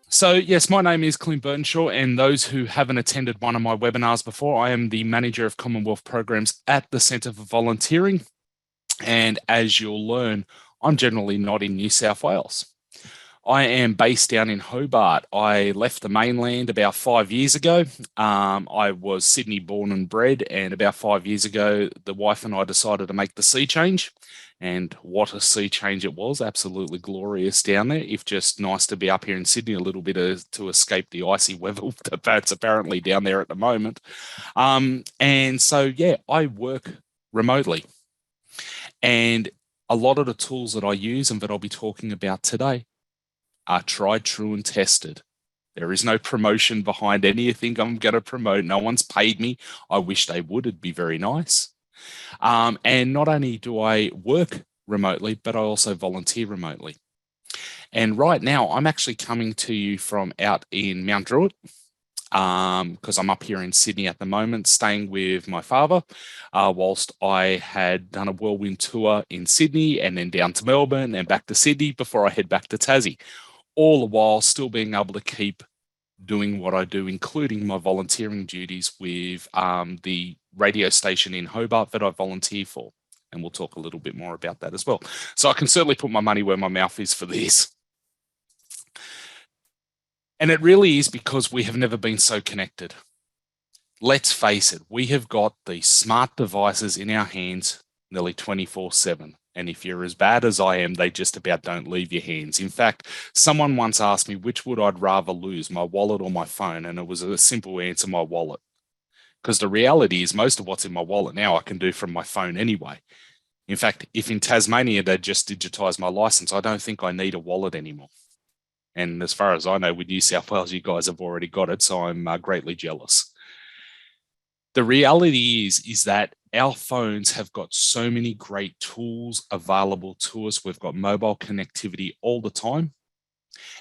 So yes, my name is Clint Bertenshaw, and those who haven't attended one of my webinars before, I am the Manager of Commonwealth Programs at the Centre for Volunteering. And as you'll learn, I'm generally not in New South Wales. I am based down in Hobart. I left the mainland about 5 years ago. I was Sydney born and bred, and about 5 years ago, the wife and I decided to make the sea change. And what a sea change it was. Absolutely glorious down there. If just nice to be up here in Sydney a little bit to escape the icy weather that's apparently down there at the moment. And so, yeah, I work remotely. And a lot of the tools that I use and that I'll be talking about today are tried, true, and tested. There is no promotion behind anything I'm going to promote. No one's paid me. I wish they would. It'd be very nice. And not only do I work remotely, but I also volunteer remotely. And right now, I'm actually coming to you from out in Mount Druitt, because I'm up here in Sydney at the moment, staying with my father, whilst I had done a whirlwind tour in Sydney and then down to Melbourne and back to Sydney before I head back to Tassie, all the while still being able to keep doing what I do, including my volunteering duties with the radio station in Hobart that I volunteer for. And we'll talk a little bit more about that as well. So I can certainly put my money where my mouth is for this. And it really is because we have never been so connected. Let's face it, we have got these smart devices in our hands nearly 24/7. And if you're as bad as I am, they just about don't leave your hands. In fact, someone once asked me, which would I'd rather lose, my wallet or my phone? And it was a simple answer, my wallet. Because the reality is most of what's in my wallet now I can do from my phone anyway. In fact, if in Tasmania they just digitized my license, I don't think I need a wallet anymore. And as far as I know, with New South Wales, you guys have already got it, so I'm greatly jealous. The reality is that our phones have got so many great tools available to us. We've got mobile connectivity all the time.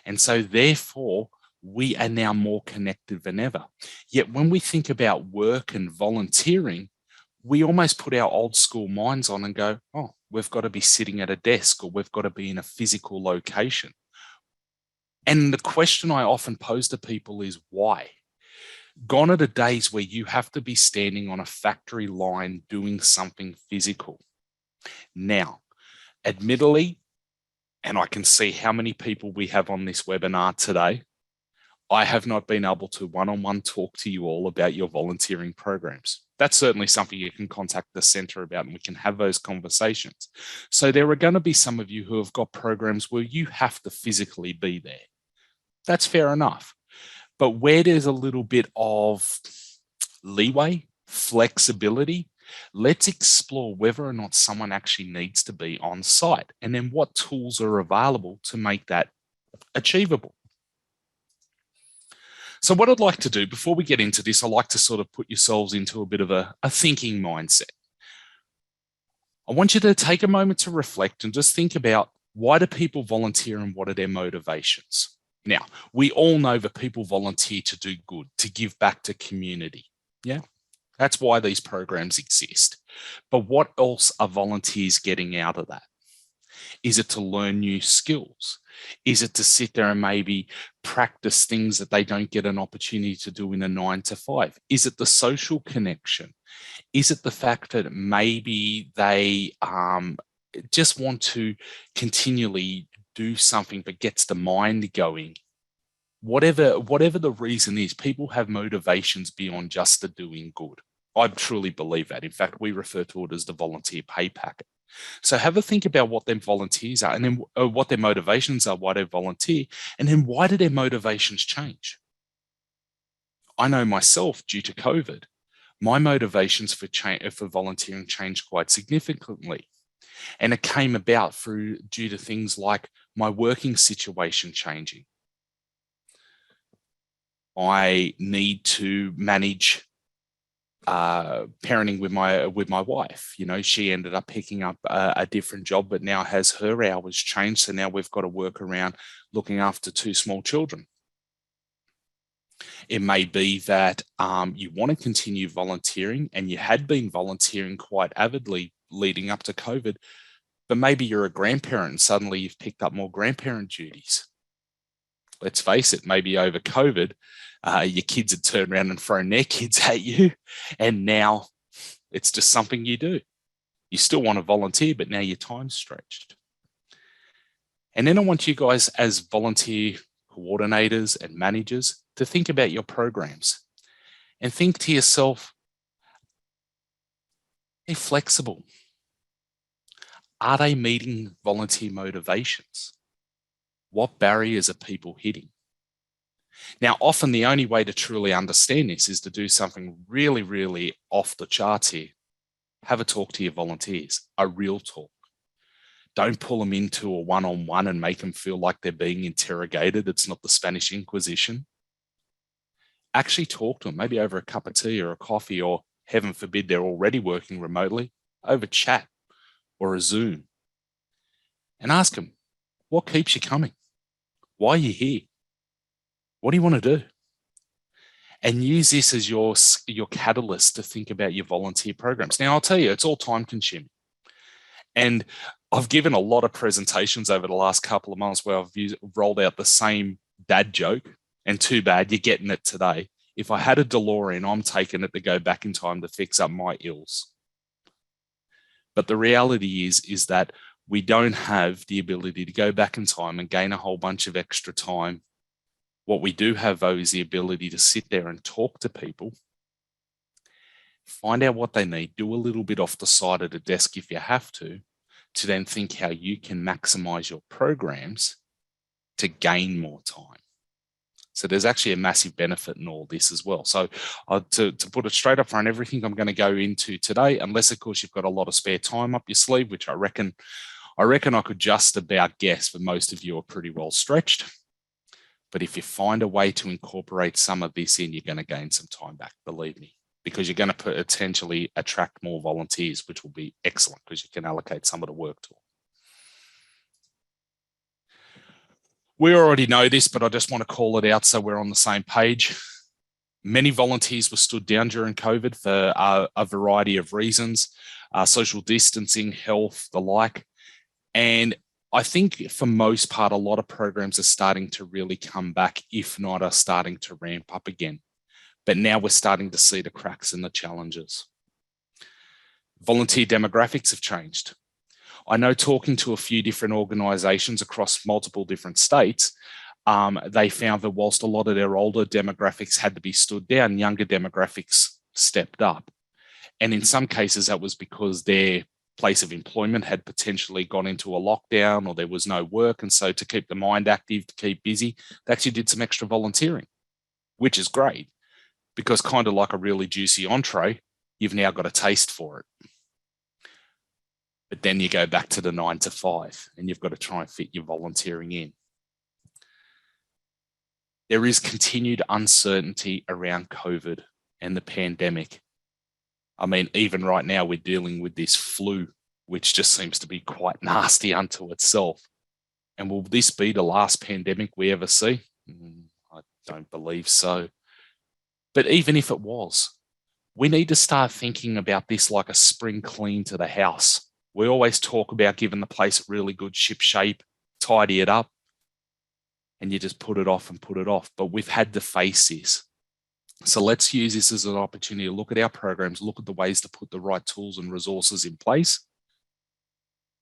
And so therefore, we are now more connected than ever. Yet when we think about work and volunteering, we almost put our old school minds on and go, oh, we've got to be sitting at a desk or we've got to be in a physical location. And the question I often pose to people is why? Gone are the days where you have to be standing on a factory line doing something physical. Now, admittedly, and I can see how many people we have on this webinar today, I have not been able to one-on-one talk to you all about your volunteering programs. That's certainly something you can contact the centre about and we can have those conversations. So there are going to be some of you who have got programs where you have to physically be there. That's fair enough. But where there's a little bit of leeway, flexibility, let's explore whether or not someone actually needs to be on site and then what tools are available to make that achievable. So what I'd like to do before we get into this, I like to sort of put yourselves into a bit of a thinking mindset. I want you to take a moment to reflect and just think about why do people volunteer and what are their motivations? Now, we all know that people volunteer to do good, to give back to community. Yeah, that's why these programs exist. But what else are volunteers getting out of that? Is it to learn new skills? Is it to sit there and maybe practice things that they don't get an opportunity to do in a 9 to 5? Is it the social connection? Is it the fact that maybe they just want to continually do something that gets the mind going? Whatever the reason is, people have motivations beyond just the doing good. I truly believe that. In fact, we refer to it as the volunteer pay packet. So have a think about what their volunteers are and then what their motivations are, why they volunteer, and then why do their motivations change? I know myself, due to COVID, my motivations for volunteering changed quite significantly. And it came about due to things like my working situation changing. I need to manage parenting with my wife. You know, she ended up picking up a different job, but now has her hours changed. So now we've got to work around looking after 2 small children. It may be that you want to continue volunteering and you had been volunteering quite avidly leading up to COVID, But maybe you're a grandparent and suddenly you've picked up more grandparent duties. Let's face it, maybe over COVID, your kids had turned around and thrown their kids at you, and now it's just something you do. You still want to volunteer, but now your time's stretched. And then I want you guys as volunteer coordinators and managers to think about your programs and think to yourself, are they flexible? Are they meeting volunteer motivations? What barriers are people hitting? Now, often the only way to truly understand this is to do something really, really off the charts here. Have a talk to your volunteers, a real talk. Don't pull them into a one-on-one and make them feel like they're being interrogated. It's not the Spanish Inquisition. Actually talk to them, maybe over a cup of tea or a coffee, or heaven forbid they're already working remotely, over chat or a Zoom. And ask them, what keeps you coming? Why are you here? What do you want to do? And use this as your catalyst to think about your volunteer programs. Now, I'll tell you, it's all time consuming. And I've given a lot of presentations over the last couple of months where I've rolled out the same dad joke, and too bad you're getting it today. If I had a DeLorean, I'm taking it to go back in time to fix up my ills. But the reality is that we don't have the ability to go back in time and gain a whole bunch of extra time. What we do have, though, is the ability to sit there and talk to people, find out what they need, do a little bit off the side of the desk if you have to then think how you can maximize your programs to gain more time. So there's actually a massive benefit in all this as well. So to put it straight up front, everything I'm going to go into today, unless of course you've got a lot of spare time up your sleeve, which I reckon I could just about guess, but most of you are pretty well stretched. But if you find a way to incorporate some of this in, you're going to gain some time back, believe me, because you're going to potentially attract more volunteers, which will be excellent because you can allocate some of the work to them. We already know this, but I just want to call it out so we're on the same page. Many volunteers were stood down during COVID for a variety of reasons, social distancing, health, the like. And I think for most part, a lot of programs are starting to really come back, if not are starting to ramp up again. But now we're starting to see the cracks and the challenges. Volunteer demographics have changed. I know talking to a few different organisations across multiple different states, they found that whilst a lot of their older demographics had to be stood down, younger demographics stepped up. And in some cases, that was because their place of employment had potentially gone into a lockdown or there was no work. And so to keep the mind active, to keep busy, they actually did some extra volunteering, which is great because kind of like a really juicy entree, you've now got a taste for it. But then you go back to the 9 to 5 and you've got to try and fit your volunteering in. There is continued uncertainty around COVID and the pandemic. I mean, even right now we're dealing with this flu, which just seems to be quite nasty unto itself. And will this be the last pandemic we ever see? I don't believe so. But even if it was, we need to start thinking about this like a spring clean to the house. We always talk about giving the place a really good ship shape, tidy it up, and you just put it off and put it off. But we've had to face this. So let's use this as an opportunity to look at our programs, look at the ways to put the right tools and resources in place,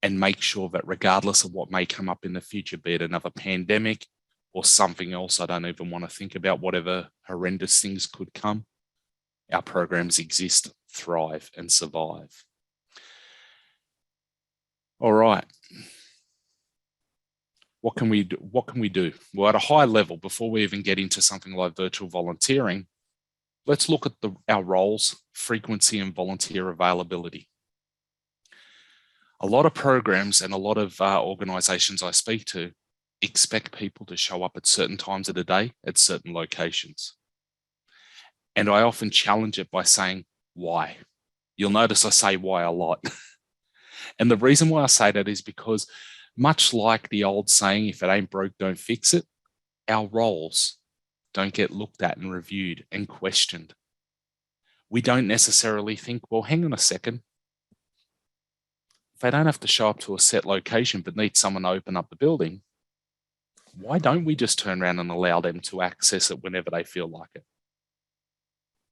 and make sure that regardless of what may come up in the future, be it another pandemic or something else I don't even want to think about, whatever horrendous things could come, our programs exist, thrive, and survive. All right. What can we do? Well, at a high level, before we even get into something like virtual volunteering, let's look at our roles, frequency, and volunteer availability. A lot of programs and a lot of organisations I speak to expect people to show up at certain times of the day at certain locations. And I often challenge it by saying, why? You'll notice I say why a lot. And the reason why I say that is because much like the old saying, if it ain't broke, don't fix it, our roles don't get looked at and reviewed and questioned. We don't necessarily think, well, hang on a second. if they don't have to show up to a set location but need someone to open up the building, why don't we just turn around and allow them to access it whenever they feel like it?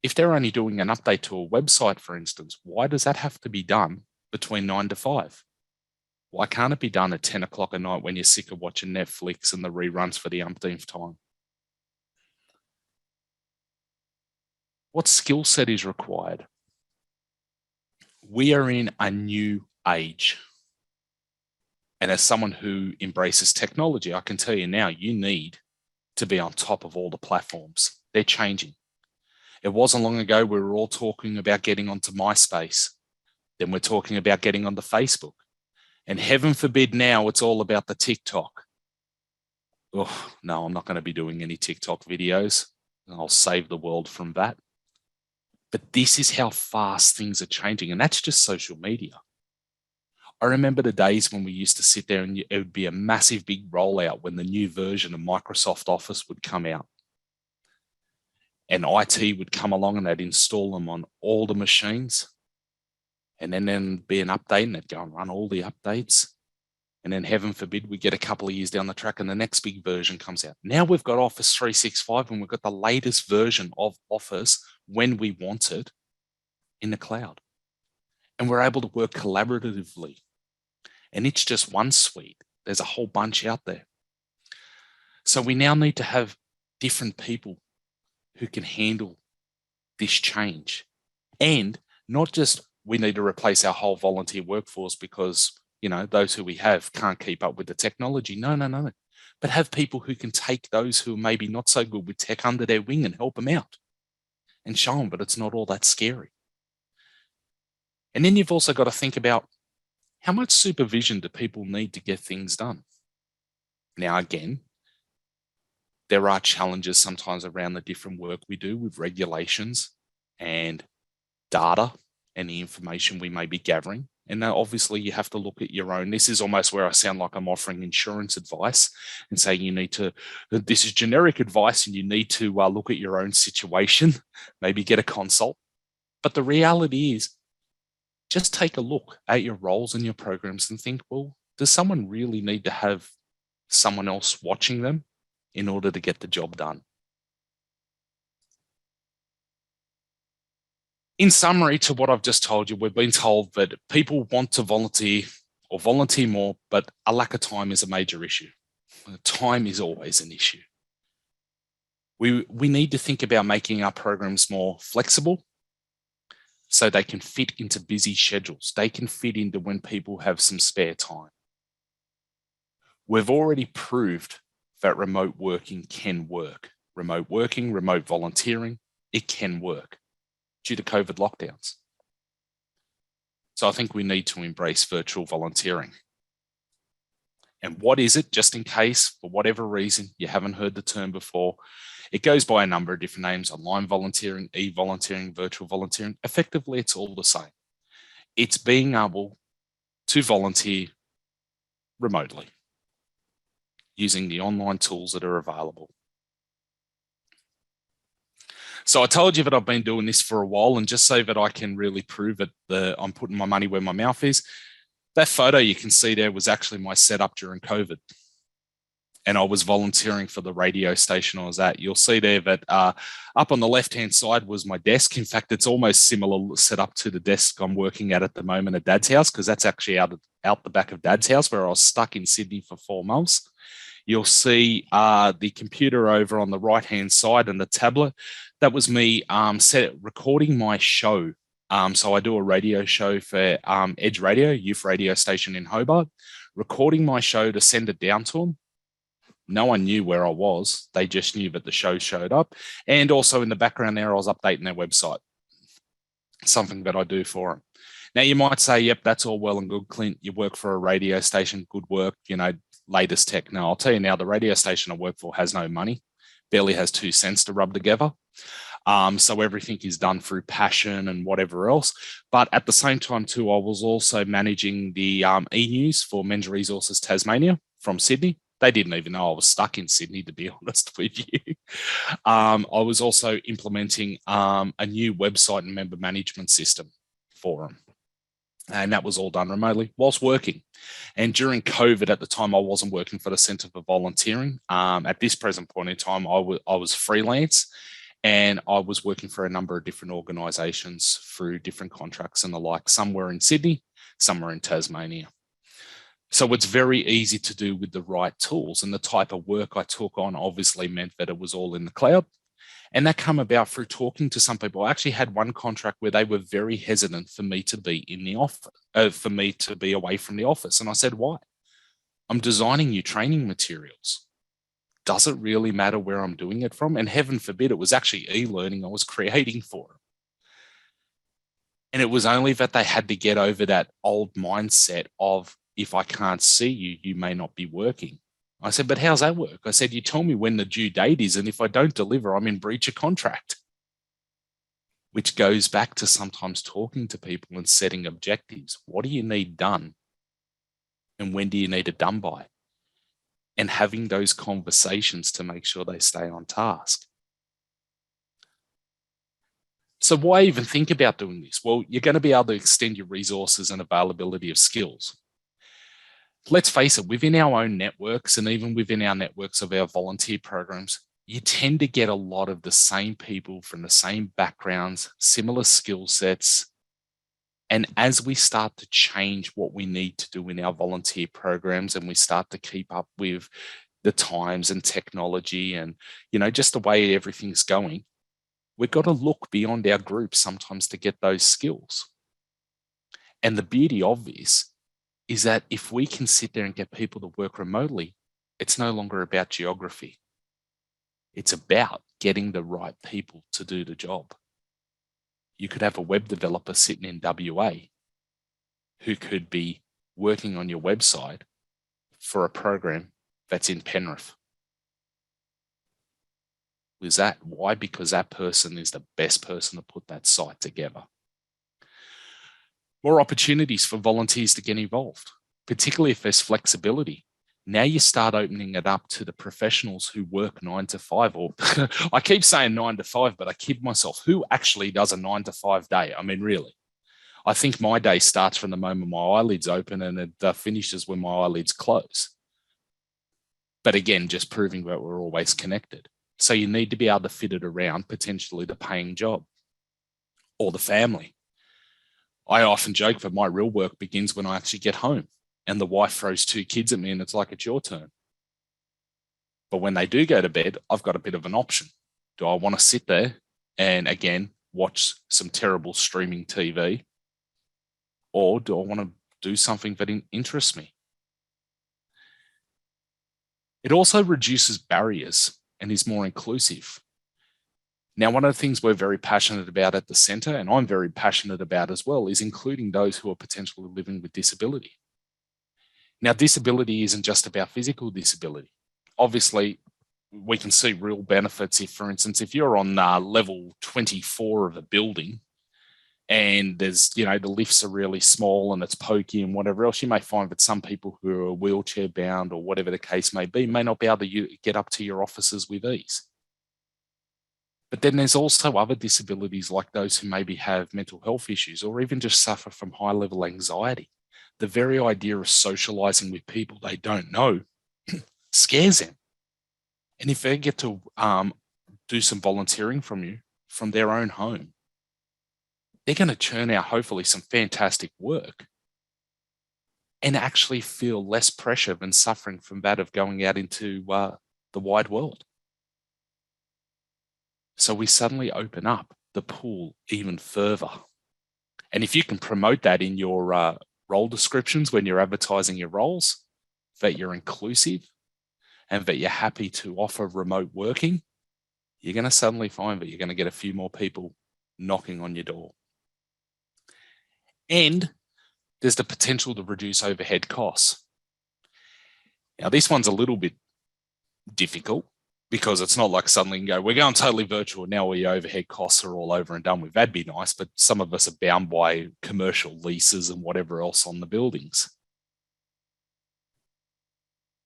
If they're only doing an update to a website, for instance, why does that have to be done between 9 to 5? Why can't it be done at 10 o'clock at night when you're sick of watching Netflix and the reruns for the umpteenth time? What skill set is required? We are in a new age. And as someone who embraces technology, I can tell you now, you need to be on top of all the platforms. They're changing. It wasn't long ago we were all talking about getting onto MySpace. Then we're talking about getting onto Facebook. And heaven forbid now it's all about the TikTok. Oh, no, I'm not going to be doing any TikTok videos. I'll save the world from that. But this is how fast things are changing. And that's just social media. I remember the days when we used to sit there and it would be a massive big rollout when the new version of Microsoft Office would come out. And IT would come along and they'd install them on all the machines. And then there'd be an update and they'd go and run all the updates. And then heaven forbid we get a couple of years down the track and the next big version comes out. Now we've got Office 365 and we've got the latest version of Office when we want it in the cloud. And we're able to work collaboratively. And it's just one suite. There's a whole bunch out there. So we now need to have different people who can handle this change. And not just we need to replace our whole volunteer workforce because, you know, those who we have can't keep up with the technology. No. But have people who can take those who are maybe not so good with tech under their wing and help them out and show them, but it's not all that scary. And then you've also got to think about how much supervision do people need to get things done? Now, again, there are challenges sometimes around the different work we do with regulations and data and the information we may be gathering. And now obviously you have to look at your own. This is almost where I sound like I'm offering insurance advice and saying you need to, this is generic advice and you need to look at your own situation, maybe get a consult. But the reality is, just take a look at your roles and your programs and think, well, does someone really need to have someone else watching them in order to get the job done? In summary to what I've just told you, we've been told that people want to volunteer or volunteer more, but a lack of time is a major issue. Time is always an issue. We need to think about making our programs more flexible so they can fit into busy schedules. They can fit into when people have some spare time. We've already proved that remote working can work. Remote working, remote volunteering, it can work due to COVID lockdowns. So I think we need to embrace virtual volunteering. And what is it? Just in case, for whatever reason, you haven't heard the term before, it goes by a number of different names: online volunteering, e-volunteering, virtual volunteering. Effectively, it's all the same. It's being able to volunteer remotely using the online tools that are available. So I told you that I've been doing this for a while, and just so that I can really prove it, I'm putting my money where my mouth is. That photo you can see there was actually my setup during COVID. And I was volunteering for the radio station I was at. You'll see there that up on the left-hand side was my desk. In fact, it's almost similar set up to the desk I'm working at the moment at Dad's house, because that's actually out the back of Dad's house where I was stuck in Sydney for 4 months. You'll see the computer over on the right-hand side and the tablet. That was me recording my show. So I do a radio show for Edge Radio, youth radio station in Hobart, recording my show to send it down to them. No one knew where I was. They just knew that the show showed up. And also in the background there, I was updating their website, something that I do for them. Now you might say, yep, that's all well and good, Clint. You work for a radio station, good work, latest tech. No, I'll tell you now, the radio station I work for has no money, barely has 2 cents to rub together. So everything is done through passion and whatever else. But at the same time too, I was also managing the e-news for Men's Resources Tasmania from Sydney. They didn't even know I was stuck in Sydney, to be honest with you. I was also implementing a new website and member management system for them. And that was all done remotely whilst working. And during COVID, at the time, I wasn't working for the Centre for Volunteering. At this present point in time, I was freelance, and I was working for a number of different organisations through different contracts and the like. Some were in Sydney, some were in Tasmania. So it's very easy to do with the right tools. And the type of work I took on obviously meant that it was all in the cloud. And that came about through talking to some people. I actually had one contract where they were very hesitant for me to be in the office, for me to be away from the office. And I said, why? I'm designing new training materials. Does it really matter where I'm doing it from? And heaven forbid, it was actually e-learning I was creating for them. And it was only that they had to get over that old mindset of, if I can't see you, you may not be working. I said, but how's that work? I said, you tell me when the due date is, and if I don't deliver, I'm in breach of contract. Which goes back to sometimes talking to people and setting objectives. What do you need done? And when do you need it done by? And having those conversations to make sure they stay on task. So why even think about doing this? Well, you're going to be able to extend your resources and availability of skills. Let's face it, within our own networks and even within our networks of our volunteer programs, you tend to get a lot of the same people from the same backgrounds, similar skill sets. And as we start to change what we need to do in our volunteer programs, and we start to keep up with the times and technology and, just the way everything's going, we've got to look beyond our group sometimes to get those skills. And the beauty of this is that if we can sit there and get people to work remotely, it's no longer about geography. It's about getting the right people to do the job. You could have a web developer sitting in WA who could be working on your website for a program that's in Penrith. Is that why? Because that person is the best person to put that site together. More opportunities for volunteers to get involved, particularly if there's flexibility. Now you start opening it up to the professionals who work 9 to 5, or I keep saying 9 to 5, but I kid myself. Who actually does a 9 to 5 day? I mean, really, I think my day starts from the moment my eyelids open and it finishes when my eyelids close. But again, just proving that we're always connected. So you need to be able to fit it around potentially the paying job or the family. I often joke that my real work begins when I actually get home and the wife throws 2 kids at me and it's like, it's your turn. But when they do go to bed, I've got a bit of an option. Do I want to sit there and, again, watch some terrible streaming TV? Or do I want to do something that interests me? It also reduces barriers and is more inclusive. Now, one of the things we're very passionate about at the centre, and I'm very passionate about as well, is including those who are potentially living with disability. Now, disability isn't just about physical disability. Obviously, we can see real benefits if, for instance, if you're on level 24 of a building and there's, the lifts are really small and it's pokey and whatever else, you may find that some people who are wheelchair bound or whatever the case may be may not be able to get up to your offices with ease. But then there's also other disabilities like those who maybe have mental health issues or even just suffer from high-level anxiety. The very idea of socializing with people they don't know scares them. And if they get to do some volunteering from their own home, they're going to churn out hopefully some fantastic work and actually feel less pressure than suffering from that of going out into the wide world. So we suddenly open up the pool even further. And if you can promote that in your role descriptions when you're advertising your roles, that you're inclusive and that you're happy to offer remote working, you're going to suddenly find that you're going to get a few more people knocking on your door. And there's the potential to reduce overhead costs. Now, this one's a little bit difficult because it's not like suddenly you go, we're going totally virtual. Now all your overhead costs are all over and done with. That'd be nice, but some of us are bound by commercial leases and whatever else on the buildings.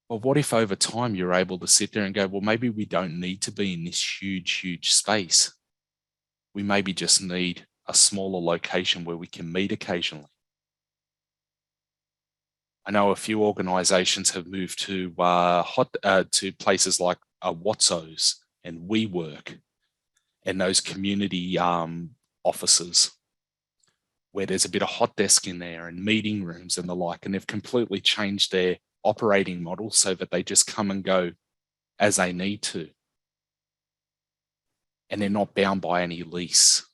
But what if over time you're able to sit there and go, well, maybe we don't need to be in this huge, huge space. We maybe just need a smaller location where we can meet occasionally. I know a few organizations have moved to to places like Whatsos and WeWork and those community offices where there's a bit of hot desk in there and meeting rooms and the like, and they've completely changed their operating model so that they just come and go as they need to. And they're not bound by any lease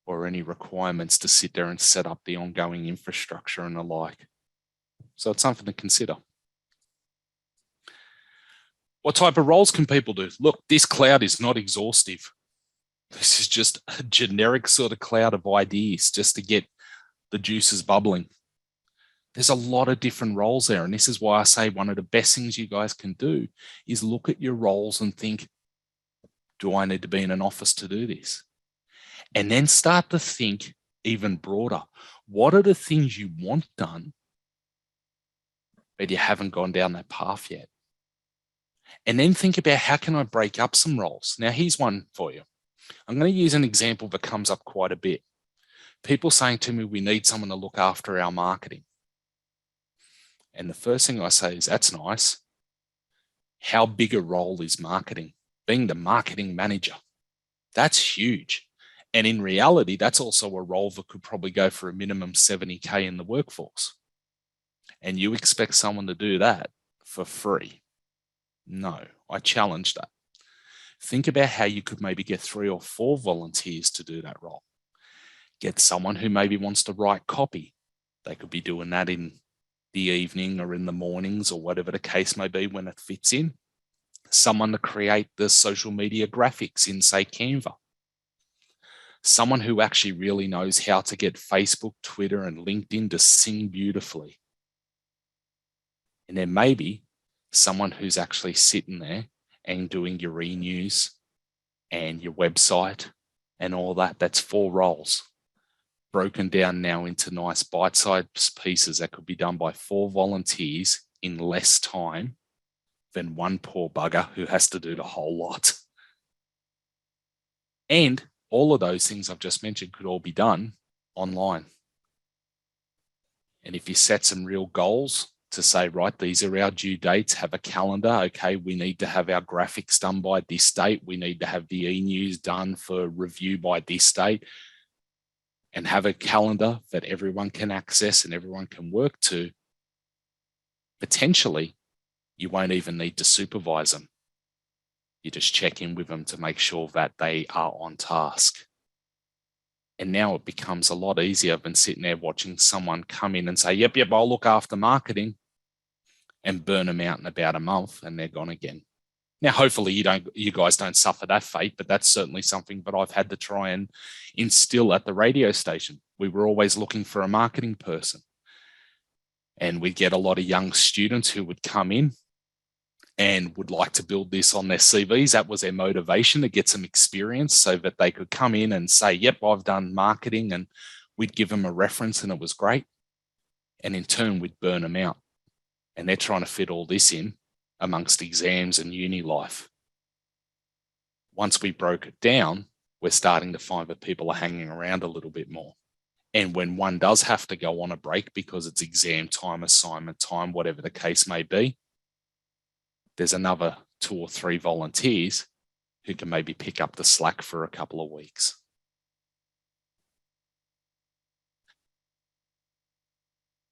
or any requirements to sit there and set up the ongoing infrastructure and the like. So it's something to consider. What type of roles can people do? Look, this cloud is not exhaustive. This is just a generic sort of cloud of ideas just to get the juices bubbling. There's a lot of different roles there. And this is why I say one of the best things you guys can do is look at your roles and think, do I need to be in an office to do this? And then start to think even broader. What are the things you want done, but you haven't gone down that path yet? And then think about, how can I break up some roles? Now, here's one for you. I'm going to use an example that comes up quite a bit. People saying to me, we need someone to look after our marketing. And the first thing I say is, that's nice. How big a role is marketing? Being the marketing manager. That's huge. And in reality, that's also a role that could probably go for a minimum 70K in the workforce. And you expect someone to do that for free? No, I challenge that. Think about how you could maybe get 3 or 4 volunteers to do that role. Get someone who maybe wants to write copy. They could be doing that in the evening or in the mornings or whatever the case may be when it fits in. Someone to create the social media graphics in, say, Canva. Someone who actually really knows how to get Facebook, Twitter, and LinkedIn to sing beautifully. And then maybe someone who's actually sitting there and doing your e-news and your website and all that. That's 4 roles broken down now into nice bite-sized pieces that could be done by 4 volunteers in less time than one poor bugger who has to do the whole lot. And all of those things I've just mentioned could all be done online. And if you set some real goals to say, right, these are our due dates, have a calendar. Okay, we need to have our graphics done by this date. We need to have the e-news done for review by this date. And have a calendar that everyone can access and everyone can work to. Potentially, you won't even need to supervise them. You just check in with them to make sure that they are on task. And now it becomes a lot easier than sitting there watching someone come in and say, yep, I'll look after marketing, and burn them out in about a month and they're gone again. Now, hopefully you guys don't suffer that fate, but that's certainly something that I've had to try and instill at the radio station. We were always looking for a marketing person. And we'd get a lot of young students who would come in and would like to build this on their CVs. That was their motivation, to get some experience so that they could come in and say, yep, I've done marketing, and we'd give them a reference and it was great. And in turn, we'd burn them out. And they're trying to fit all this in amongst exams and uni life. Once we broke it down, we're starting to find that people are hanging around a little bit more. And when one does have to go on a break because it's exam time, assignment time, whatever the case may be, there's another 2 or 3 volunteers who can maybe pick up the slack for a couple of weeks.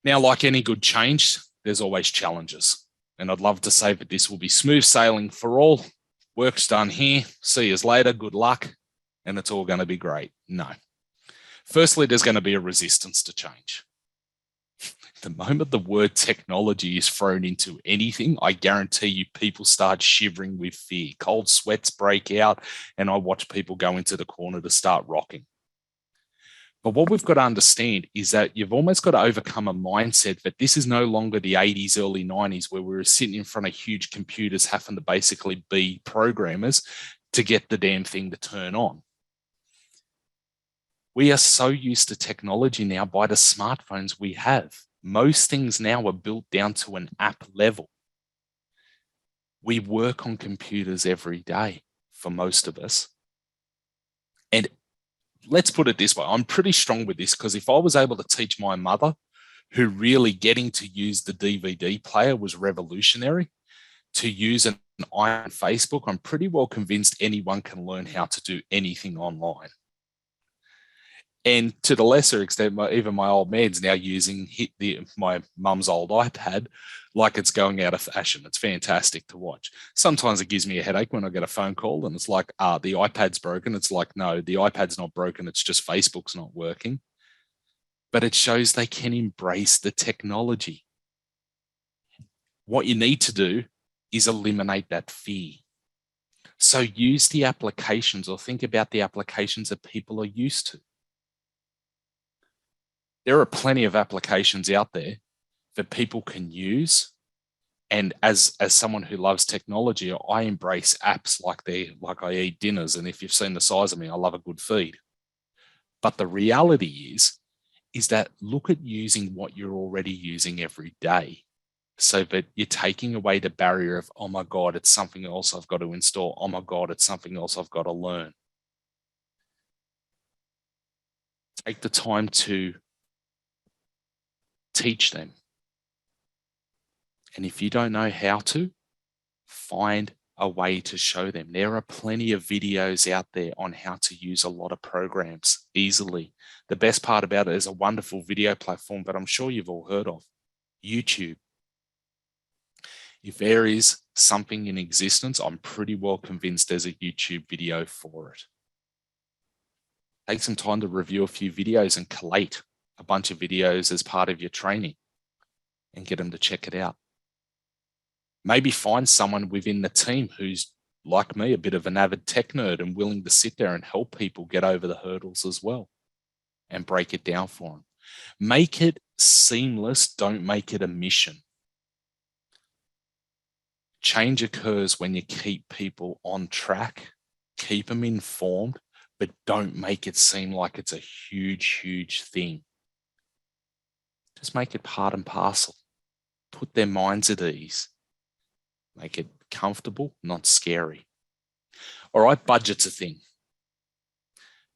Now, like any good change, there's always challenges. And I'd love to say that this will be smooth sailing for all. Work's done here. See you later. Good luck. And it's all going to be great. No. Firstly, there's going to be a resistance to change. The moment the word technology is thrown into anything, I guarantee you people start shivering with fear. Cold sweats break out, and I watch people go into the corner to start rocking. But what we've got to understand is that you've almost got to overcome a mindset that this is no longer the 80s, early 90s, where we were sitting in front of huge computers having to basically be programmers to get the damn thing to turn on. We are so used to technology now by the smartphones we have. Most things now are built down to an app level. We work on computers every day for most of us. And let's put it this way. I'm pretty strong with this, because if I was able to teach my mother who really getting to use the DVD player was revolutionary. To use an iPhone Facebook, I'm pretty well convinced anyone can learn how to do anything online. And to the lesser extent, even my old man's now using my mum's old iPad like it's going out of fashion. It's fantastic to watch. Sometimes it gives me a headache when I get a phone call and it's like, the iPad's broken. It's like, no, the iPad's not broken. It's just Facebook's not working. But it shows they can embrace the technology. What you need to do is eliminate that fear. So use the applications, or think about the applications that people are used to. There are plenty of applications out there that people can use. And as someone who loves technology, I embrace apps like I eat dinners. And if you've seen the size of me, I love a good feed. But the reality is that look at using what you're already using every day, so that you're taking away the barrier of, oh my God, it's something else I've got to install. Oh my God, it's something else I've got to learn. Take the time to teach them. And if you don't know how to, find a way to show them. There are plenty of videos out there on how to use a lot of programs easily. The best part about it is a wonderful video platform, but I'm sure you've all heard of YouTube. If there is something in existence, I'm pretty well convinced there's a YouTube video for it. Take some time to review a few videos and collate a bunch of videos as part of your training and get them to check it out. Maybe find someone within the team who's, like me, a bit of an avid tech nerd and willing to sit there and help people get over the hurdles as well and break it down for them. Make it seamless. Don't make it a mission. Change occurs when you keep people on track, keep them informed, but don't make it seem like it's a huge, huge thing. Just make it part and parcel. Put their minds at ease. Make it comfortable, not scary. All right, budget's a thing.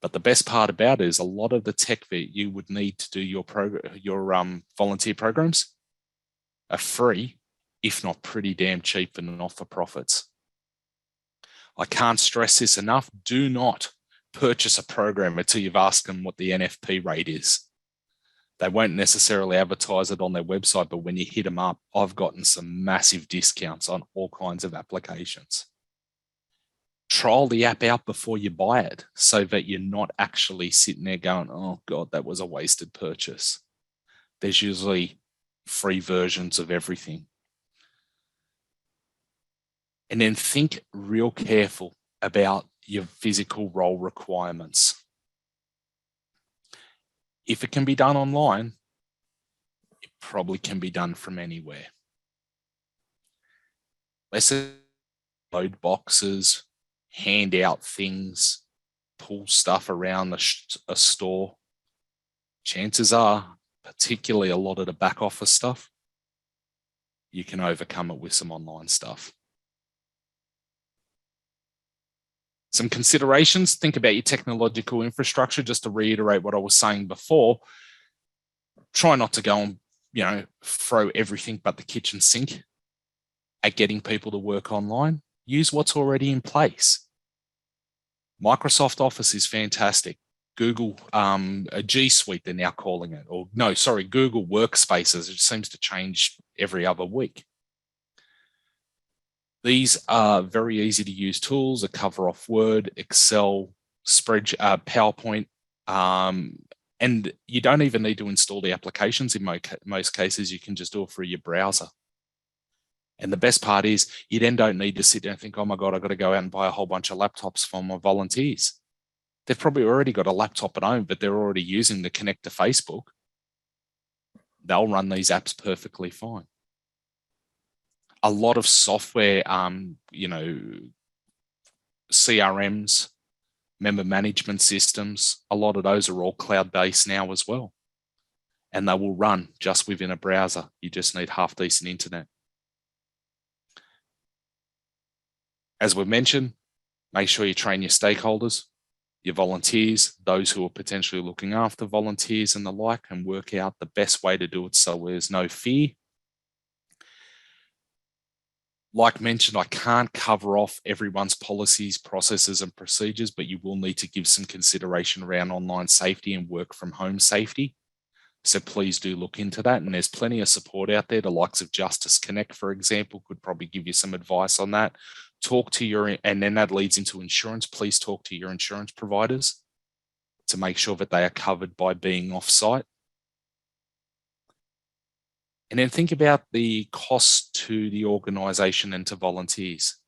But the best part about it is a lot of the tech that you would need to do your volunteer programs are free, if not pretty damn cheap for not-for-profits. I can't stress this enough. Do not purchase a program until you've asked them what the NFP rate is. They won't necessarily advertise it on their website, but when you hit them up, I've gotten some massive discounts on all kinds of applications. Trial the app out before you buy it so that you're not actually sitting there going, oh God, that was a wasted purchase. There's usually free versions of everything. And then think real careful about your physical role requirements. If it can be done online, it probably can be done from anywhere. Let's load boxes, hand out things, pull stuff around a store. Chances are, particularly a lot of the back office stuff, you can overcome it with some online stuff. Some considerations, think about your technological infrastructure. Just to reiterate what I was saying before, try not to go and throw everything but the kitchen sink at getting people to work online. Use what's already in place. Microsoft Office is fantastic. Google, a G Suite they're now calling it, Google Workspaces. It seems to change every other week. These are very easy to use tools that cover off Word, Excel, PowerPoint, and you don't even need to install the applications. In most cases, you can just do it through your browser. And the best part is you then don't need to sit there and think, oh my God, I've got to go out and buy a whole bunch of laptops for my volunteers. They've probably already got a laptop at home, but they're already using the Connect to Facebook. They'll run these apps perfectly fine. A lot of software, CRMs, member management systems, a lot of those are all cloud-based now as well. And they will run just within a browser. You just need half-decent internet. As we mentioned, make sure you train your stakeholders. your volunteers, those who are potentially looking after volunteers and the like, and work out the best way to do it so there's no fear. Like mentioned, I can't cover off everyone's policies, processes, and procedures, but you will need to give some consideration around online safety and work from home safety. So please do look into that. And there's plenty of support out there. The likes of Justice Connect, for example, could probably give you some advice on that. Talk to your, and then that leads into insurance. Please talk to your insurance providers to make sure that they are covered by being off-site. And then think about the cost to the organisation and to volunteers.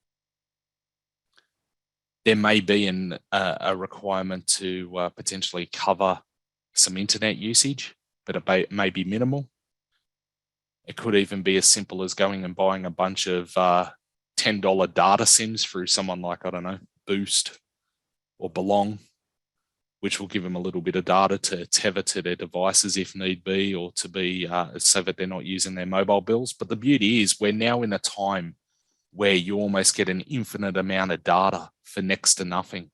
There may be a requirement to potentially cover some internet usage, but it may be minimal. It could even be as simple as going and buying a bunch of $10 data SIMs through someone like, I don't know, Boost or Belong, which will give them a little bit of data to tether to their devices if need be, or to be so that they're not using their mobile bills. But the beauty is we're now in a time where you almost get an infinite amount of data for next to nothing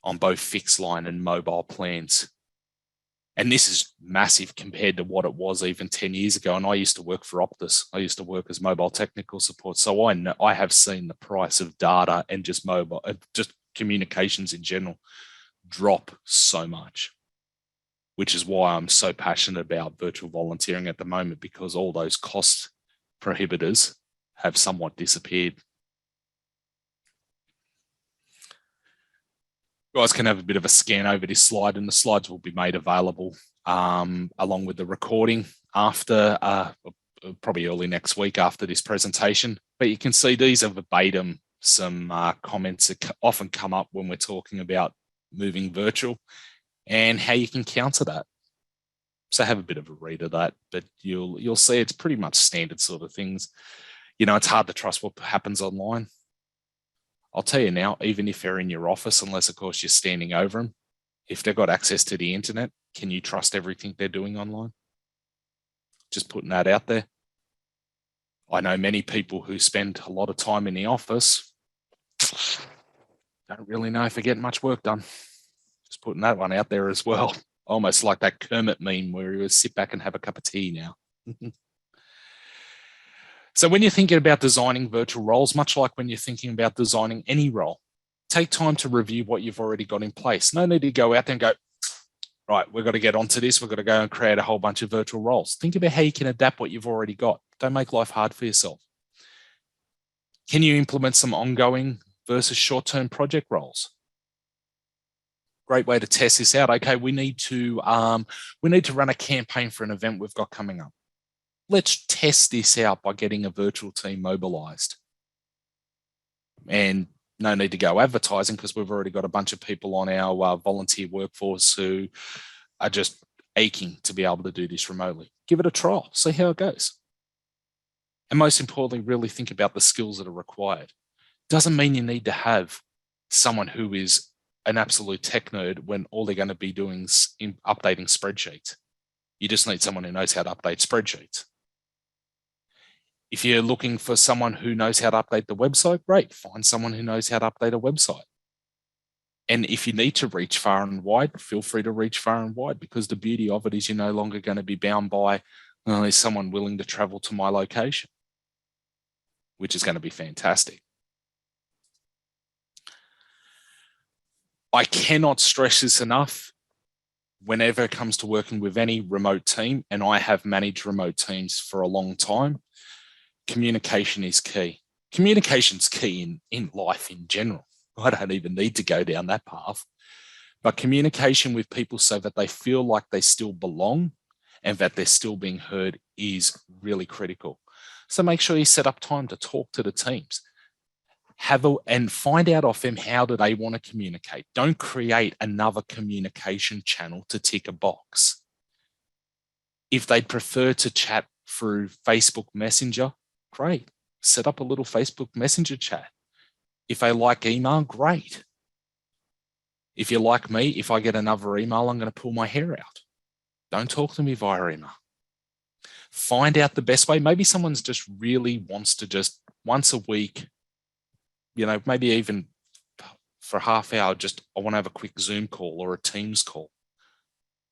on both fixed line and mobile plans. And this is massive compared to what it was even 10 years ago. And I used to work for Optus. I used to work as mobile technical support. So I know, I have seen the price of data and just mobile, just communications in general, drop so much, which is why I'm so passionate about virtual volunteering at the moment, because all those cost prohibitors have somewhat disappeared. You guys can have a bit of a scan over this slide, and the slides will be made available along with the recording after probably early next week after this presentation. But you can see these are verbatim some comments that often come up when we're talking about moving virtual and how you can counter that. So have a bit of a read of that, but you'll see it's pretty much standard sort of things. You know, it's hard to trust what happens online. I'll tell you now, even if they're in your office, unless of course you're standing over them, if they've got access to the internet, can you trust everything they're doing online? Just putting that out there. I know many people who spend a lot of time in the office don't really know if they're getting much work done. Just putting that one out there as well. Almost like that Kermit meme where you sit back and have a cup of tea now. So when you're thinking about designing virtual roles, much like when you're thinking about designing any role, take time to review what you've already got in place. No need to go out there and go, right, we've got to get onto this. We've got to go and create a whole bunch of virtual roles. Think about how you can adapt what you've already got. Don't make life hard for yourself. Can you implement some ongoing versus short-term project roles? Great way to test this out. Okay, we need to run a campaign for an event we've got coming up. Let's test this out by getting a virtual team mobilized. And no need to go advertising because we've already got a bunch of people on our volunteer workforce who are just aching to be able to do this remotely. Give it a trial, see how it goes. And most importantly, really think about the skills that are required. Doesn't mean you need to have someone who is an absolute tech nerd when all they're going to be doing is updating spreadsheets. You just need someone who knows how to update spreadsheets. If you're looking for someone who knows how to update the website, great, find someone who knows how to update a website. And if you need to reach far and wide, feel free to reach far and wide, because the beauty of it is you're no longer going to be bound by, is someone willing to travel to my location, which is going to be fantastic. I cannot stress this enough. Whenever it comes to working with any remote team, and I have managed remote teams for a long time, communication is key. Communication's key in life in general. I don't even need to go down that path. But communication with people so that they feel like they still belong and that they're still being heard is really critical. So make sure you set up time to talk to the teams. And find out off them, how do they want to communicate? Don't create another communication channel to tick a box. If they'd prefer to chat through Facebook Messenger, great. Set up a little Facebook Messenger chat. If they like email, great. If you're like me, if I get another email, I'm going to pull my hair out. Don't talk to me via email. Find out the best way. Maybe someone's just really wants to just once a week, maybe even for a half hour, I want to have a quick Zoom call or a Teams call,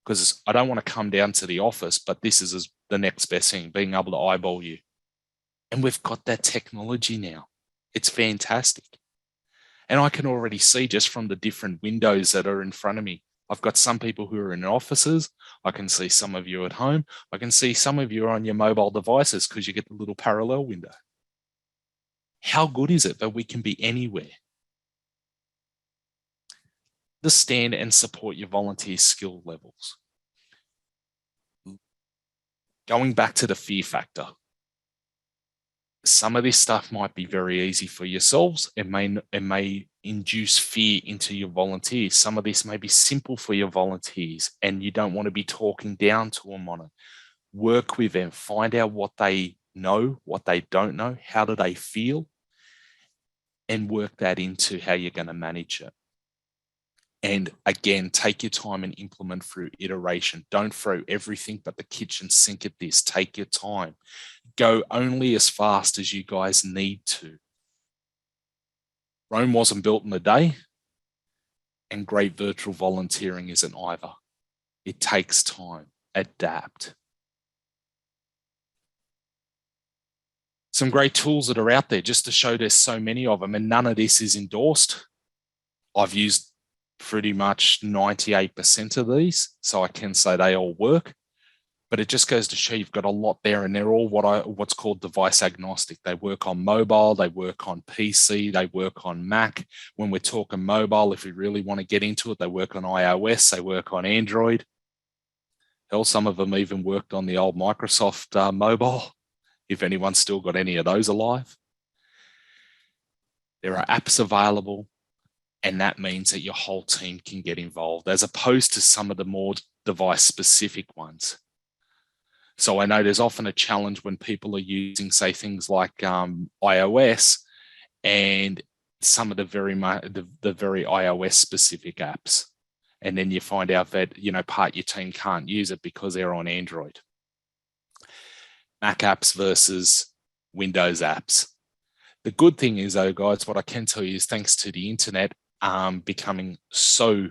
because I don't want to come down to the office, but this is the next best thing, being able to eyeball you. And we've got that technology now. It's fantastic. And I can already see just from the different windows that are in front of me. I've got some people who are in offices. I can see some of you at home. I can see some of you on your mobile devices because you get the little parallel window. How good is it that we can be anywhere? Understand and support your volunteer skill levels. Going back to the fear factor. Some of this stuff might be very easy for yourselves. It may induce fear into your volunteers. Some of this may be simple for your volunteers and you don't want to be talking down to them on it. Work with them, find out what they know, what they don't know, how do they feel, and work that into how you're going to manage it. And again, take your time and implement through iteration. Don't throw everything but the kitchen sink at this. Take your time. Go only as fast as you guys need to. Rome wasn't built in a day, and great virtual volunteering isn't either. It takes time. Adapt. Some great tools that are out there, just to show there's so many of them, and none of this is endorsed. I've used pretty much 98% of these, so I can say they all work. But it just goes to show you've got a lot there, and they're all what's called device agnostic. They work on mobile, they work on PC, they work on Mac. When we're talking mobile, if we really want to get into it, they work on iOS, they work on Android. Hell, some of them even worked on the old Microsoft mobile, if anyone's still got any of those alive. There are apps available, and that means that your whole team can get involved, as opposed to some of the more device-specific ones. So I know there's often a challenge when people are using, say, things like iOS and some of the very iOS-specific apps. And then you find out that, part of your team can't use it because they're on Android. Mac apps versus Windows apps. The good thing is, though, guys, what I can tell you is thanks to the internet becoming so,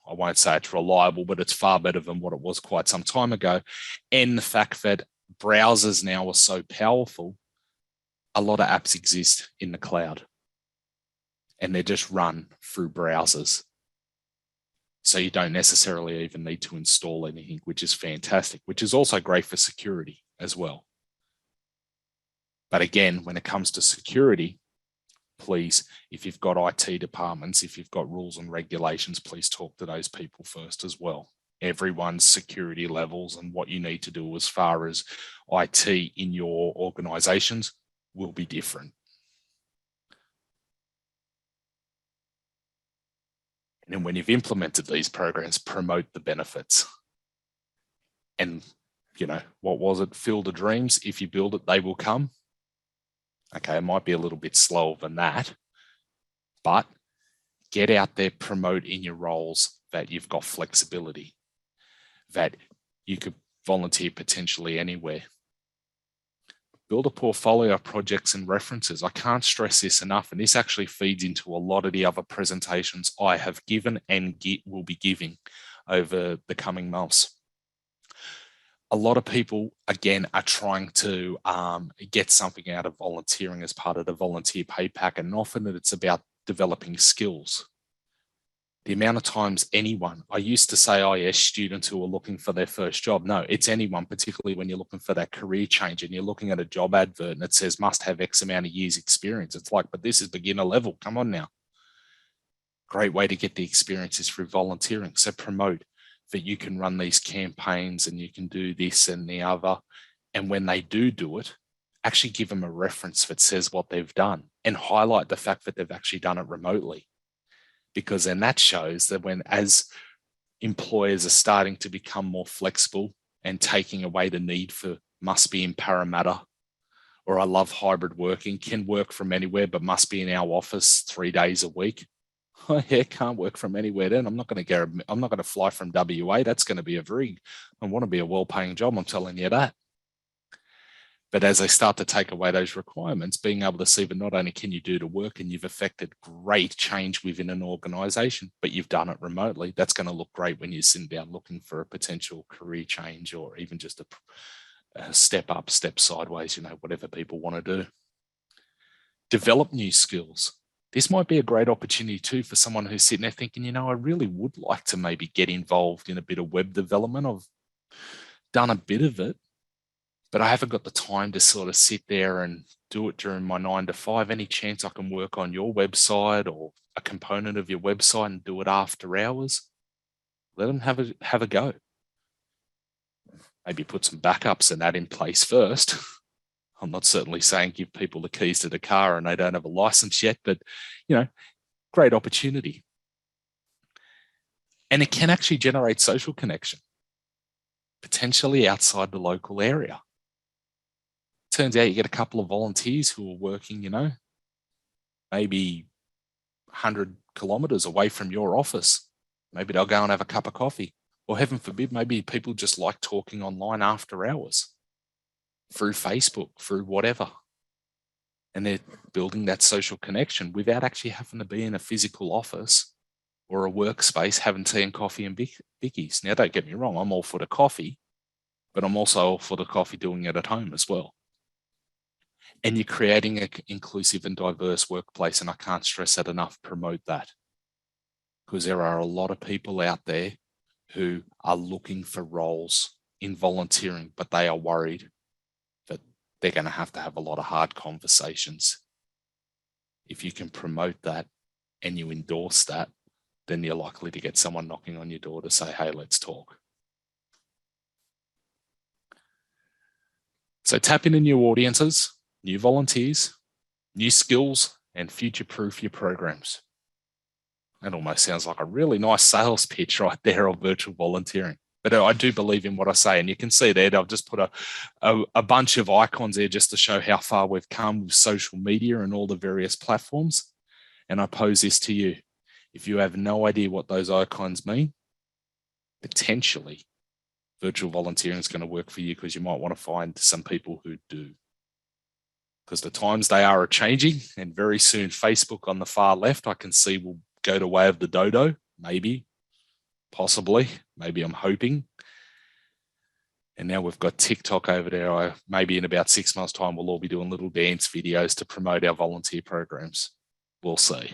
I won't say it's reliable, but it's far better than what it was quite some time ago. And the fact that browsers now are so powerful, a lot of apps exist in the cloud and they're just run through browsers. So you don't necessarily even need to install anything, which is fantastic, which is also great for security as well. But again, when it comes to security, please, if you've got IT departments, if you've got rules and regulations, please talk to those people first as well. Everyone's security levels and what you need to do as far as IT in your organizations will be different. And then when you've implemented these programs, promote the benefits. And, what was it? Field of dreams. If you build it, they will come. Okay, it might be a little bit slower than that, but get out there, promote in your roles that you've got flexibility, that you could volunteer potentially anywhere. Build a portfolio of projects and references. I can't stress this enough, and this actually feeds into a lot of the other presentations I have given and will be giving over the coming months. A lot of people, again, are trying to get something out of volunteering as part of the volunteer pay pack, and often it's about developing skills. The amount of times I used to say, oh yes, students who are looking for their first job. No, it's anyone, particularly when you're looking for that career change and you're looking at a job advert and it says must have X amount of years experience. It's like, but this is beginner level. Come on now. Great way to get the experience is through volunteering. So promote that you can run these campaigns and you can do this and the other. And when they do it, actually give them a reference that says what they've done and highlight the fact that they've actually done it remotely. Because then that shows that as employers are starting to become more flexible and taking away the need for must be in Parramatta, or I love hybrid working, can work from anywhere, but must be in our office 3 days a week. Oh yeah, can't work from anywhere then. I'm not going to fly from WA. That's going to be I want to be a well-paying job. I'm telling you that. But as they start to take away those requirements, being able to see that not only can you do the work and you've affected great change within an organization, but you've done it remotely, that's going to look great when you're sitting down looking for a potential career change or even just a step up, step sideways, whatever people want to do. Develop new skills. This might be a great opportunity too for someone who's sitting there thinking, I really would like to maybe get involved in a bit of web development. I've done a bit of it, but I haven't got the time to sort of sit there and do it during my 9 to 5. Any chance I can work on your website or a component of your website and do it after hours? Let them have a go. Maybe put some backups and that in place first. I'm not certainly saying give people the keys to the car and they don't have a license yet, but, great opportunity. And it can actually generate social connection, potentially outside the local area. Turns out you get a couple of volunteers who are working, maybe 100 kilometers away from your office. Maybe they'll go and have a cup of coffee. Or heaven forbid, maybe people just like talking online after hours through Facebook, through whatever. And they're building that social connection without actually having to be in a physical office or a workspace having tea and coffee and bickies. Now, don't get me wrong, I'm all for the coffee, but I'm also all for the coffee doing it at home as well. And you're creating an inclusive and diverse workplace, and I can't stress that enough, promote that. Because there are a lot of people out there who are looking for roles in volunteering, but they are worried that they're going to have a lot of hard conversations. If you can promote that and you endorse that, then you're likely to get someone knocking on your door to say, hey, let's talk. So tap into new audiences, new volunteers, new skills, and future-proof your programs. That almost sounds like a really nice sales pitch right there of virtual volunteering. But I do believe in what I say. And you can see there, I've just put a bunch of icons there just to show how far we've come with social media and all the various platforms. And I pose this to you. If you have no idea what those icons mean, potentially virtual volunteering is going to work for you, because you might want to find some people who do. Because the times they are changing, and very soon Facebook on the far left, I can see will go the way of the dodo, maybe, possibly, maybe I'm hoping. And now we've got TikTok over there. Maybe in about 6 months' time, we'll all be doing little dance videos to promote our volunteer programs. We'll see.